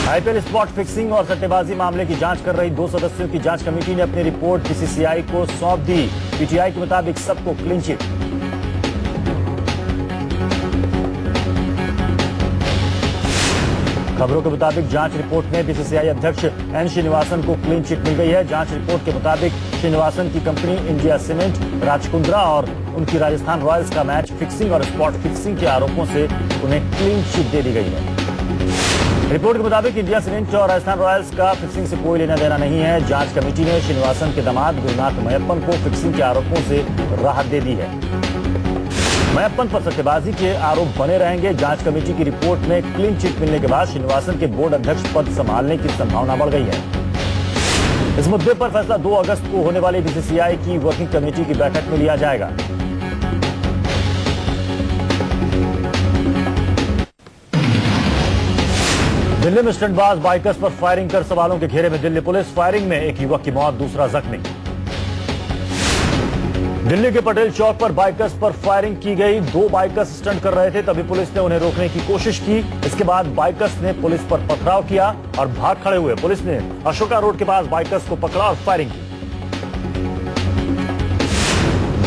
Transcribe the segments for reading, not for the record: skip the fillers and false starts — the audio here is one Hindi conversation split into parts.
आईपीएल स्पॉट फिक्सिंग और सट्टेबाजी मामले की जांच कर रही 2 सदस्यों की जांच कमेटी ने अपनी रिपोर्ट बीसीसीआई को सौंप दी। पीटीआई के मुताबिक सबको क्लीन चिट। खबरों के मुताबिक जांच रिपोर्ट में बीसीसीआई अध्यक्ष एन श्रीनिवासन को क्लीन चिट मिल गई है। जांच रिपोर्ट के मुताबिक श्रीनिवासन की कंपनी इंडिया सीमेंट, राजकुंद्रा और उनकी राजस्थान रॉयल्स का मैच फिक्सिंग और स्पॉट फिक्सिंग के आरोपों से उन्हें क्लीन चिट दे दी गई है। रिपोर्ट के मुताबिक इंडिया सीमेंट और राजस्थान रॉयल्स का फिक्सिंग से कोई लेना देना नहीं है। जांच कमेटी ने श्रीनिवासन के दामाद गुरुनाथ मयप्पन को फिक्सिंग के आरोपों से राहत दे दी है। मयप्पन पर सट्टेबाजी के आरोप बने रहेंगे। जांच कमेटी की रिपोर्ट में क्लीन चिट मिलने के बाद श्रीनिवासन के बोर्ड अध्यक्ष पद संभालने की संभावना बढ़ गई है। इस मुद्दे पर फैसला 2 अगस्त को होने वाली बीसीसीआई की वर्किंग कमेटी की बैठक में लिया जाएगा। दिल्ली में स्टंटबाज बाइकर्स पर फायरिंग कर सवालों के घेरे में दिल्ली पुलिस। फायरिंग में एक युवक की मौत, दूसरा जख्मी। दिल्ली के पटेल चौक पर बाइकर्स पर फायरिंग की गई। 2 बाइकर्स स्टंट कर रहे थे, तभी पुलिस ने उन्हें रोकने की कोशिश की। इसके बाद बाइकर्स ने पुलिस पर पथराव किया और भाग खड़े हुए। पुलिस ने अशोका रोड के पास बाइकर्स को पकड़ा और फायरिंग की।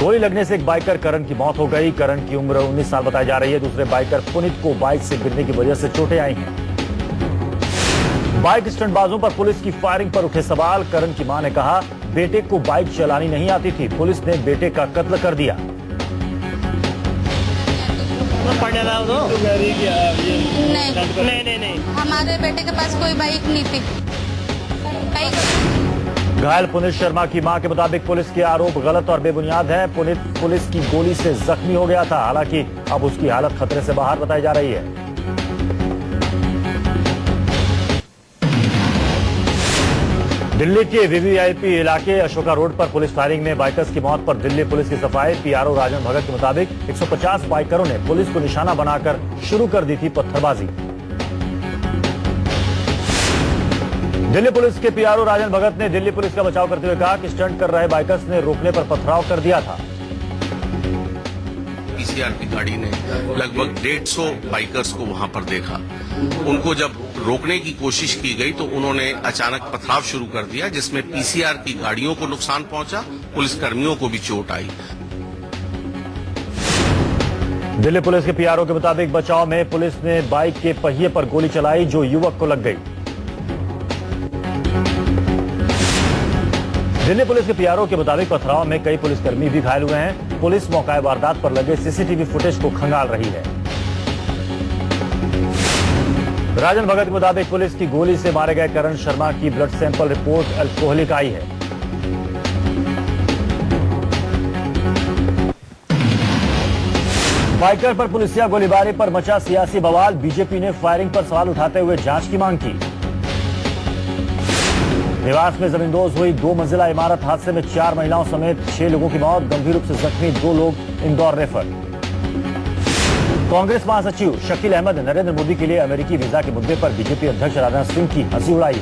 गोली लगने से एक बाइकर करण की मौत हो गई। करण की उम्र 19 साल बताई जा रही है। दूसरे बाइकर पुनीत को बाइक से गिरने की वजह से चोटें आई हैं। बाइक स्टंटबाजों पर पुलिस की फायरिंग पर उठे सवाल। करण की मां ने कहा, बेटे को बाइक चलानी नहीं आती थी, पुलिस ने बेटे का कत्ल कर दिया। नहीं, हमारे बेटे के पास कोई बाइक नहीं थी। घायल पुनीत शर्मा की मां के मुताबिक पुलिस के आरोप गलत और बेबुनियाद हैं। पुनीत पुलिस की गोली से जख्मी हो गया था। हालांकि अब उसकी हालत खतरे से बाहर बताई जा रही है। दिल्ली के वीवीआईपी इलाके अशोका रोड पर पुलिस फायरिंग में बाइकर्स की मौत पर दिल्ली पुलिस की सफाई। पीआरओ राजन भगत के मुताबिक 150 बाइकरों ने पुलिस को निशाना बनाकर शुरू कर दी थी पत्थरबाजी। दिल्ली पुलिस के पीआरओ राजन भगत ने दिल्ली पुलिस का बचाव करते हुए कहा कि स्टंट कर रहे बाइकर्स ने रोकने पर पथराव कर दिया था। पीसीआर की गाड़ी ने लगभग 150 बाइकर्स को वहां पर देखा। उनको जब रोकने की कोशिश की गई तो उन्होंने अचानक पथराव शुरू कर दिया, जिसमें पीसीआर की गाड़ियों को नुकसान पहुंचा, पुलिसकर्मियों को भी चोट आई। दिल्ली पुलिस के पीआरओ के मुताबिक बचाव में पुलिस ने बाइक के पहिए पर गोली चलाई, जो युवक को लग गई। दिल्ली पुलिस के पीआरओ के मुताबिक पथराव में कई पुलिसकर्मी भी घायल हुए हैं। पुलिस मौका वारदात पर लगे सीसीटीवी फुटेज को खंगाल रही है। राजन भगत के मुताबिक पुलिस की गोली से मारे गए करण शर्मा की ब्लड सैंपल रिपोर्ट अल्कोहलिक आई है। बाइकर पर पुलिसिया गोलीबारी पर मचा सियासी बवाल। बीजेपी ने फायरिंग पर सवाल उठाते हुए जांच की मांग की। देवास में जमींदोज हुई 2 मंजिला इमारत हादसे में 4 महिलाओं समेत 6 लोगों की मौत, गंभीर रूप से जख्मी 2 लोग इंदौर रेफर। कांग्रेस महासचिव शकील अहमद ने नरेंद्र मोदी के लिए अमेरिकी वीजा के मुद्दे पर बीजेपी अध्यक्ष राजनाथ सिंह की हंसी उड़ाई है।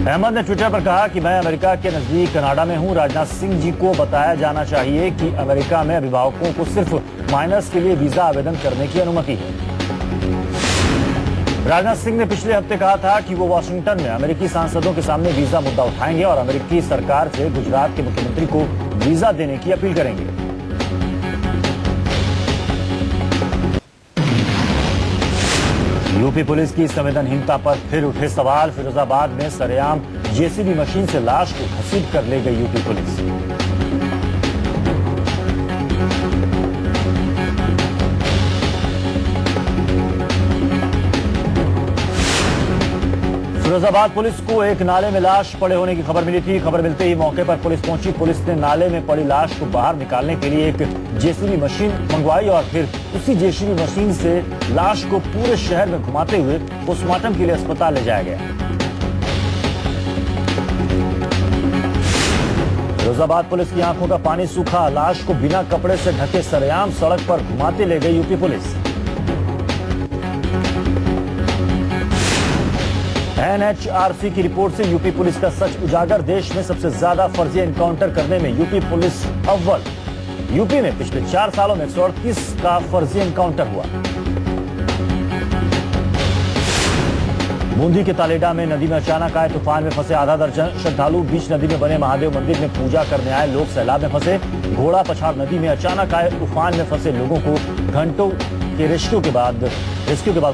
अहमद ने ट्विटर पर कहा कि मैं अमेरिका के नजदीक कनाडा में हूं। राजनाथ सिंह जी को बताया जाना चाहिए कि अमेरिका में अभिभावकों को सिर्फ माइनर्स के लिए वीजा आवेदन करने की अनुमति है। राजनाथ सिंह ने पिछले हफ्ते कहा था कि वो वाशिंगटन में अमेरिकी सांसदों के सामने वीजा मुद्दा उठाएंगे और अमेरिकी सरकार से गुजरात के मुख्यमंत्री को वीजा देने की अपील करेंगे। यूपी पुलिस की संवेदनहीनता पर फिर उठे सवाल। फिरोजाबाद में सरेआम जेसीबी मशीन से लाश को घसीट कर ले गई यूपी पुलिस। फिरोजाबाद पुलिस को एक नाले में लाश पड़े होने की खबर मिली थी। खबर मिलते ही मौके पर पुलिस पहुंची। पुलिस ने नाले में पड़ी लाश को बाहर निकालने के लिए एक जेसीबी मशीन मंगवाई और फिर उसी जेसीबी मशीन से लाश को पूरे शहर में घुमाते हुए पोस्टमार्टम के लिए अस्पताल ले जाया गया। फिरोजाबाद पुलिस की आंखों का पानी सूखा। लाश को बिना कपड़े से ढके सरेआम सड़क पर घुमाते ले गई यूपी पुलिस। एनएचआरसी की रिपोर्ट से यूपी पुलिस का सच उजागर। देश में सबसे ज्यादा फर्जी एनकाउंटर करने में यूपी पुलिस अव्वल। यूपी में पिछले 4 सालों में 138 का फर्जी एनकाउंटर हुआ। बूंदी के तालेडा में नदी में अचानक आए तूफान में फंसे आधा दर्जन श्रद्धालु। बीच नदी में बने महादेव मंदिर में पूजा करने आए लोग सैलाब में फंसे। घोड़ा पछाड़ नदी में अचानक आए तूफान में फंसे लोगों को घंटों के रेस्क्यू के बाद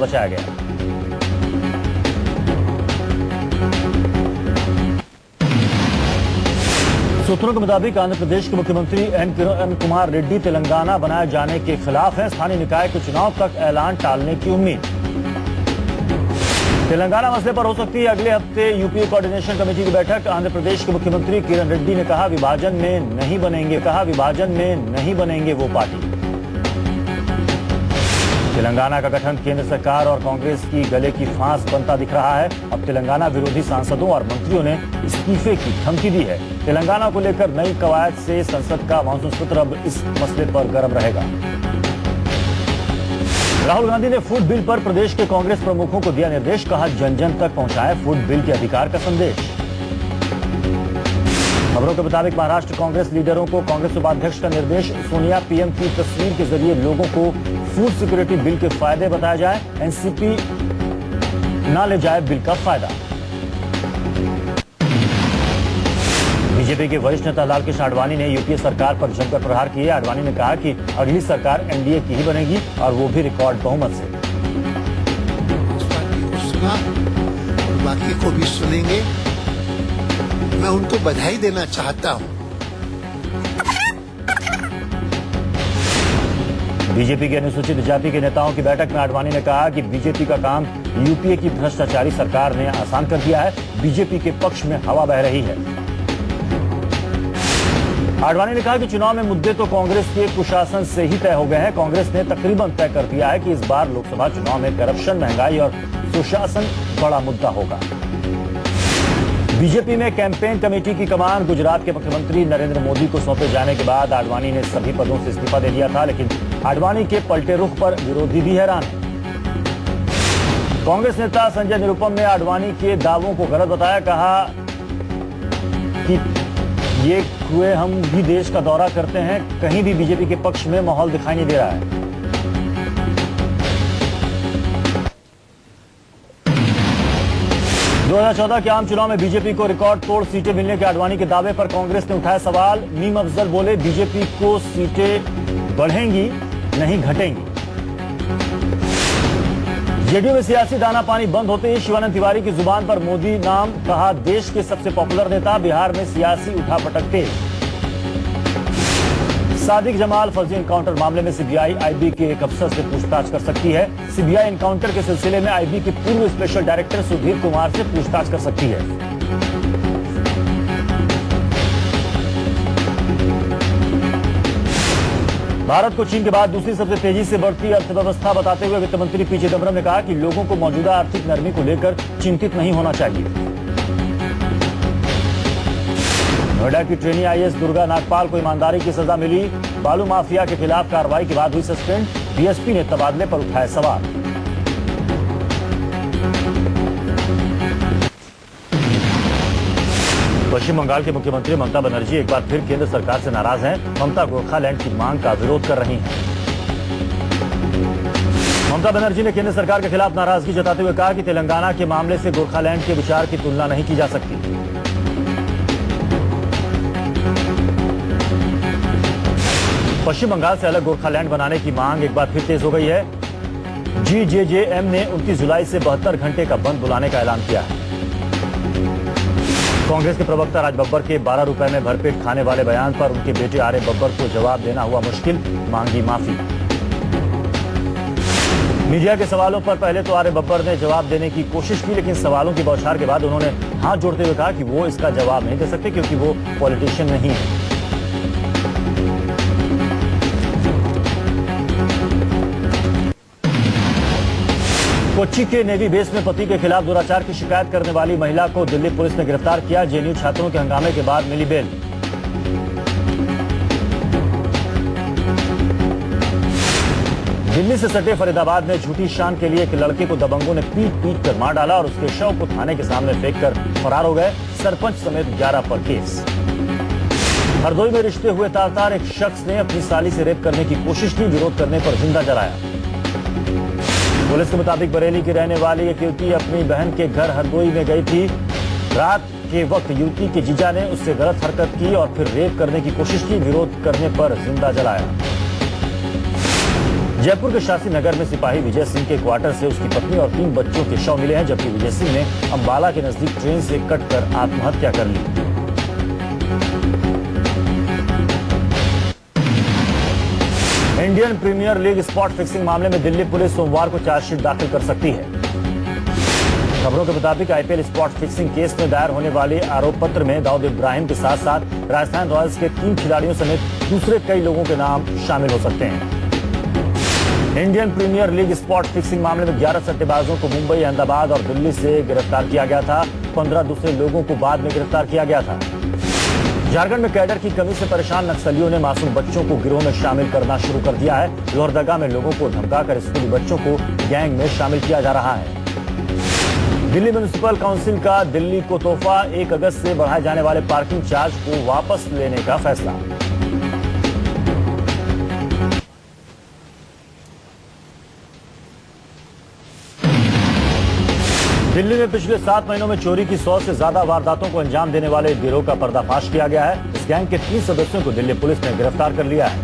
बचाया गया। सूत्रों के मुताबिक आंध्र प्रदेश के मुख्यमंत्री एन किरण कुमार रेड्डी तेलंगाना बनाए जाने के खिलाफ हैं। स्थानीय निकाय के चुनाव तक ऐलान टालने की उम्मीद। तेलंगाना मसले पर हो सकती है अगले हफ्ते यूपीए कोऑर्डिनेशन कमेटी की बैठक। आंध्र प्रदेश के मुख्यमंत्री किरण रेड्डी ने कहा विभाजन में नहीं बनेंगे वो पार्टी। तेलंगाना का गठन केंद्र सरकार और कांग्रेस की गले की फांस बनता दिख रहा है। अब तेलंगाना विरोधी सांसदों और मंत्रियों ने इस्तीफे की धमकी दी है। तेलंगाना को लेकर नई कवायद से संसद का मानसून सत्र अब इस मसले पर गर्म रहेगा। राहुल गांधी ने फूड बिल पर प्रदेश के कांग्रेस प्रमुखों को दिया निर्देश। कहा जन जन तक पहुंचाएं फूड बिल के अधिकार का संदेश। खबरों के मुताबिक महाराष्ट्र कांग्रेस लीडरों को कांग्रेस उपाध्यक्ष का निर्देश। सोनिया पीएम की तस्वीर के जरिए लोगों को फूड सिक्योरिटी बिल के फायदे बताया जाए। एनसीपी न ले जाए बिल का फायदा। बीजेपी के वरिष्ठ नेता लालकृष्ण आडवाणी ने यूपीए सरकार पर जमकर प्रहार किए। आडवाणी ने कहा कि अगली सरकार एनडीए की ही बनेगी और वो भी रिकॉर्ड बहुमत से। उस पार्टी को सुना और बाकी को भी सुनेंगे। मैं उनको बधाई देना चाहता हूं। बीजेपी के अनुसूचित जाति के नेताओं की बैठक में आडवाणी ने कहा कि बीजेपी का काम यूपीए की भ्रष्टाचारी सरकार ने आसान कर दिया है। बीजेपी के पक्ष में हवा बह रही है। आडवाणी ने कहा कि चुनाव में मुद्दे तो कांग्रेस के कुशासन से ही तय हो गए हैं। कांग्रेस ने तकरीबन तय कर दिया है कि इस बार लोकसभा चुनाव में करप्शन, महंगाई और सुशासन बड़ा मुद्दा होगा। बीजेपी में कैंपेन कमेटी की कमान गुजरात के मुख्यमंत्री नरेंद्र मोदी को सौंपे जाने के बाद आडवाणी ने सभी पदों से इस्तीफा दे दिया था, लेकिन आडवाणी के पलटे रुख पर विरोधी भी हैरान है। कांग्रेस नेता संजय निरुपम ने आडवाणी के दावों को गलत बताया। कहा कि ये हुए हम भी देश का दौरा करते हैं, कहीं भी बीजेपी के पक्ष में माहौल दिखाई नहीं दे रहा है। दो 2014 के आम चुनाव में बीजेपी को रिकॉर्ड तोड़ सीटें मिलने के आडवाणी के दावे पर कांग्रेस ने उठाया सवाल। मीम अफजल बोले बीजेपी को सीटें बढ़ेंगी नहीं घटेंगी। जेडीयू में सियासी दाना पानी बंद होते ही शिवानंद तिवारी की जुबान पर मोदी नाम। कहा देश के सबसे पॉपुलर नेता। बिहार में सियासी उठापटक तेज। सादिक जमाल फर्जी एनकाउंटर मामले में सीबीआई आईबी के एक अफसर से पूछताछ कर सकती है। सीबीआई एनकाउंटर के सिलसिले में आईबी के पूर्व स्पेशल डायरेक्टर सुधीर कुमार से पूछताछ कर सकती है। भारत को चीन के बाद दूसरी सबसे तेजी से बढ़ती अर्थव्यवस्था बताते हुए वित्त मंत्री पी चिदम्बरम ने कहा कि लोगों को मौजूदा आर्थिक नरमी को लेकर चिंतित नहीं होना चाहिए। नोएडा की ट्रेनी आईएएस दुर्गा नागपाल को ईमानदारी की सजा मिली। बालू माफिया के खिलाफ कार्रवाई के बाद हुई सस्पेंड। डीएसपी ने तबादले पर उठाए सवाल। पश्चिम बंगाल के मुख्यमंत्री ममता बनर्जी एक बार फिर केंद्र सरकार से नाराज हैं। ममता गोरखालैंड की मांग का विरोध कर रही हैं। ममता बनर्जी ने केंद्र सरकार के खिलाफ नाराजगी जताते हुए कहा कि तेलंगाना के मामले से गोरखालैंड के विचार की तुलना नहीं की जा सकती। पश्चिम बंगाल से अलग गोरखालैंड बनाने की मांग एक बार फिर तेज हो गई है। जीजेजेएम ने 29 जुलाई से 72 घंटे का बंद बुलाने का ऐलान किया है। कांग्रेस के प्रवक्ता राज बब्बर के 12 रुपए में भरपेट खाने वाले बयान पर उनके बेटे आर्य बब्बर को जवाब देना हुआ मुश्किल। मांगी माफी। मीडिया के सवालों पर पहले तो आर्य बब्बर ने जवाब देने की कोशिश की, लेकिन सवालों की बौछार के बाद उन्होंने हाथ जोड़ते हुए कहा कि वो इसका जवाब नहीं दे सकते क्योंकि वो पॉलिटिशियन नहीं है। कोच्चि के नेवी बेस में पति के खिलाफ दुराचार की शिकायत करने वाली महिला को दिल्ली पुलिस ने गिरफ्तार किया। जेएनयू छात्रों के हंगामे के बाद मिली बेल। दिल्ली से सटे फरीदाबाद में झूठी शान के लिए एक लड़के को दबंगों ने पीट कर मार डाला और उसके शव को थाने के सामने फेंककर फरार हो गए। सरपंच समेत 11 पर केस। हरदोई में रिश्ते हुए तार एक शख्स ने अपनी साली से रेप करने की कोशिश की। विरोध करने पर जिंदा जलाया। पुलिस के मुताबिक बरेली की रहने वाली एक युवती अपनी बहन के घर हरदोई में गई थी। रात के वक्त युवती के जीजा ने उससे गलत हरकत की और फिर रेप करने की कोशिश की। विरोध करने पर जिंदा जलाया। जयपुर के शास्त्री नगर में सिपाही विजय सिंह के क्वार्टर से उसकी पत्नी और 3 बच्चों के शव मिले हैं, जबकि विजय सिंह ने अंबाला के नजदीक ट्रेन से कटकर आत्महत्या कर ली। Indian premiere league spot fixing मामले में दिल्ली पुलिस सोमवार को चार्जशीट दाखिल कर सकती है। खबरों के मुताबिक आईपीएल स्पॉट फिक्सिंग केस में दायर होने वाले आरोप पत्र में दाऊद इब्राहिम के साथ साथ राजस्थान रॉयल्स के 3 खिलाड़ियों समेत दूसरे कई लोगों के नाम शामिल हो सकते हैं। Indian premiere league spot fixing मामले में 11 सट्टेबाजों को मुंबई, अहमदाबाद और दिल्ली से गिरफ्तार किया गया था। 15 दूसरे लोगों को बाद में गिरफ्तार किया गया था। झारखंड में कैडर की कमी से परेशान नक्सलियों ने मासूम बच्चों को गिरोह में शामिल करना शुरू कर दिया है। लोहरदगा में लोगों को धमकाकर स्कूली बच्चों को गैंग में शामिल किया जा रहा है। दिल्ली म्युनिसिपल काउंसिल का दिल्ली को तोहफा, 1 अगस्त से बढ़ाए जाने वाले पार्किंग चार्ज को वापस लेने का फैसला। दिल्ली में पिछले 7 महीनों में चोरी की 100 से ज्यादा वारदातों को अंजाम देने वाले गिरोह का पर्दाफाश किया गया है। इस गैंग के 3 सदस्यों को दिल्ली पुलिस ने गिरफ्तार कर लिया है।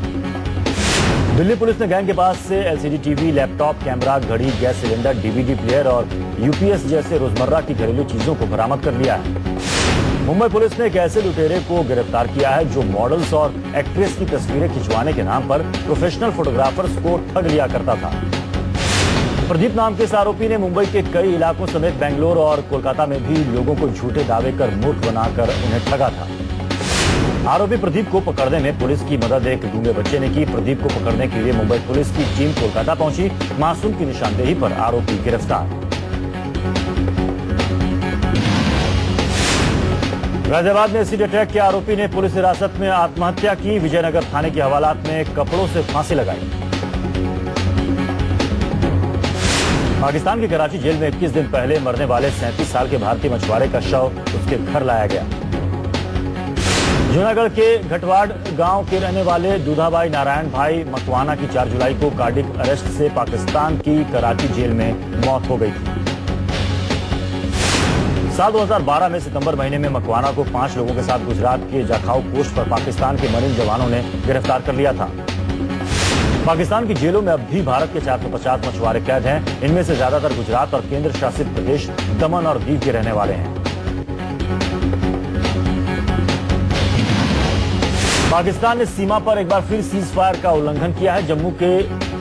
दिल्ली पुलिस ने गैंग के पास से एलसीडी टीवी, लैपटॉप, कैमरा, घड़ी, गैस सिलेंडर, डीवीडी प्लेयर और यूपीएस जैसे रोजमर्रा की घरेलू चीजों को बरामद कर लिया है। मुंबई पुलिस ने एक ऐसे लुटेरे को गिरफ्तार किया है जो मॉडल्स और एक्ट्रेस की तस्वीरें खिंचवाने के नाम पर प्रोफेशनल फोटोग्राफर्स को ठग लिया करता था। प्रदीप नाम के इस आरोपी ने मुंबई के कई इलाकों समेत बेंगलोर और कोलकाता में भी लोगों को झूठे दावे कर मूर्ख बनाकर उन्हें ठगा था। आरोपी प्रदीप को पकड़ने में पुलिस की मदद एक गूंगे बच्चे ने की। प्रदीप को पकड़ने के लिए मुंबई पुलिस की टीम कोलकाता पहुंची। मासूम की निशानदेही पर आरोपी गिरफ्तार। गाजियाबाद में एसिड अटैक के आरोपी ने पुलिस हिरासत में आत्महत्या की। विजयनगर थाने की हवालात में कपड़ों से फांसी लगाई। पाकिस्तान की कराची जेल में 21 दिन पहले मरने वाले 37 साल के भारतीय मछुआरे का शव उसके घर लाया गया। जूनागढ़ के घटवाड़ गांव के रहने वाले दूधाबाई नारायण भाई मकवाना की 4 जुलाई को कार्डिक अरेस्ट से पाकिस्तान की कराची जेल में मौत हो गई थी। साल 2012 में सितंबर महीने में मकवाना को 5 लोगों के साथ गुजरात के जाखाऊ पोस्ट पर पाकिस्तान के मरीन जवानों ने गिरफ्तार कर लिया था। पाकिस्तान की जेलों में अब भी भारत के 450 मछुआरे कैद हैं। इनमें से ज्यादातर गुजरात और केंद्र शासित प्रदेश दमन और दीव के रहने वाले हैं। पाकिस्तान ने सीमा पर एक बार फिर सीज फायर का उल्लंघन किया है। जम्मू के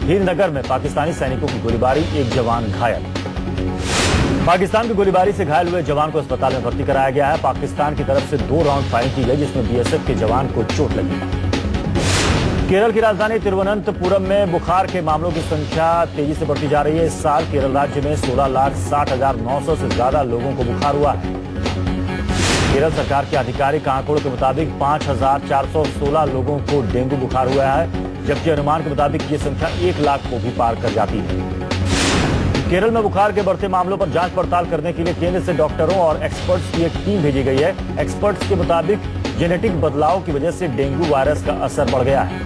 हीरनगर में पाकिस्तानी सैनिकों की गोलीबारी, एक जवान घायल। पाकिस्तान की गोलीबारी से घायल हुए जवान को अस्पताल में भर्ती कराया गया है। पाकिस्तान की तरफ से 2 राउंड फायरिंग की गई, जिसमें बीएसएफ के जवान को चोट लगी। केरल की राजधानी तिरुवनंतपुरम में बुखार के मामलों की संख्या तेजी से बढ़ती जा रही है। इस साल केरल राज्य में 16,60,900 से ज्यादा लोगों को बुखार हुआ है। केरल सरकार के आधिकारिक आंकड़ों के मुताबिक 5,416 लोगों को डेंगू बुखार हुआ है, जबकि अनुमान के मुताबिक ये संख्या 1 लाख को भी पार कर जाती है। केरल में बुखार के बढ़ते मामलों पर जांच पड़ताल करने के लिए केंद्र से डॉक्टरों और एक्सपर्ट्स की एक टीम भेजी गई है। एक्सपर्ट्स के मुताबिक जेनेटिक बदलाव की वजह से डेंगू वायरस का असर बढ़ गया है।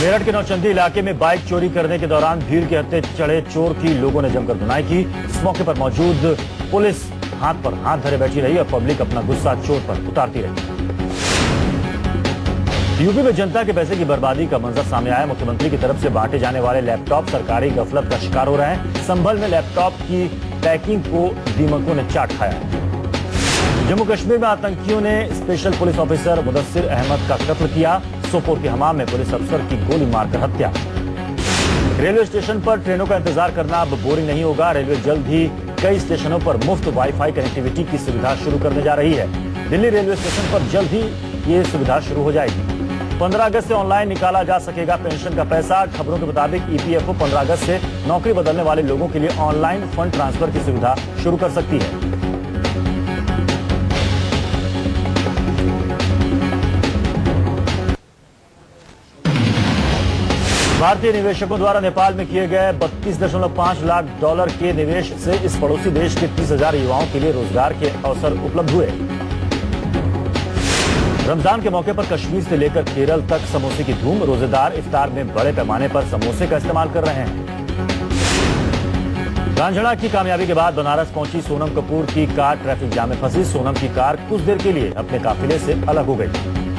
मेरठ के नौचंदी इलाके में बाइक चोरी करने के दौरान भीड़ के हत्थे चढ़े चोर की लोगों ने जमकर धुनाई की। इस मौके पर मौजूद पुलिस हाथ पर हाथ धरे बैठी रही और पब्लिक अपना गुस्सा चोर पर उतारती रही। यूपी में जनता के पैसे की बर्बादी का मंजर सामने आया। मुख्यमंत्री की तरफ से बांटे जाने वाले लैपटॉप सरकारी गफलत का शिकार हो रहे हैं। संभल में लैपटॉप की पैकिंग को दीमकों ने चाट खाया है। जम्मू कश्मीर में आतंकियों ने special police officer Mudassir Ahmad का कत्ल किया। सोपोर के हमाम में पुलिस अफसर की गोली मारकर हत्या। रेलवे स्टेशन पर ट्रेनों का इंतजार करना अब बोरिंग नहीं होगा। रेलवे जल्द ही कई स्टेशनों पर मुफ्त वाईफाई कनेक्टिविटी की सुविधा शुरू करने जा रही है। दिल्ली रेलवे स्टेशन पर जल्द ही ये सुविधा शुरू हो जाएगी। 15 अगस्त से ऑनलाइन निकाला जा सकेगा पेंशन का पैसा। खबरों के मुताबिक ईपीएफओ 15 अगस्त से नौकरी बदलने वाले लोगों के लिए ऑनलाइन फंड ट्रांसफर की सुविधा शुरू कर सकती है। भारतीय निवेशकों द्वारा नेपाल में किए गए $32.5 लाख के निवेश से इस पड़ोसी देश के 30,000 युवाओं के लिए रोजगार के अवसर उपलब्ध हुए। रमजान के मौके पर कश्मीर से लेकर केरल तक समोसे की धूम। रोजेदार इफ्तार में बड़े पैमाने पर समोसे का इस्तेमाल कर रहे हैं। रांझणा की कामयाबी के बाद बनारस पहुंची सोनम कपूर की कार ट्रैफिक जाम में फंसी। सोनम की कार कुछ देर के लिए अपने काफिले से अलग हो गई।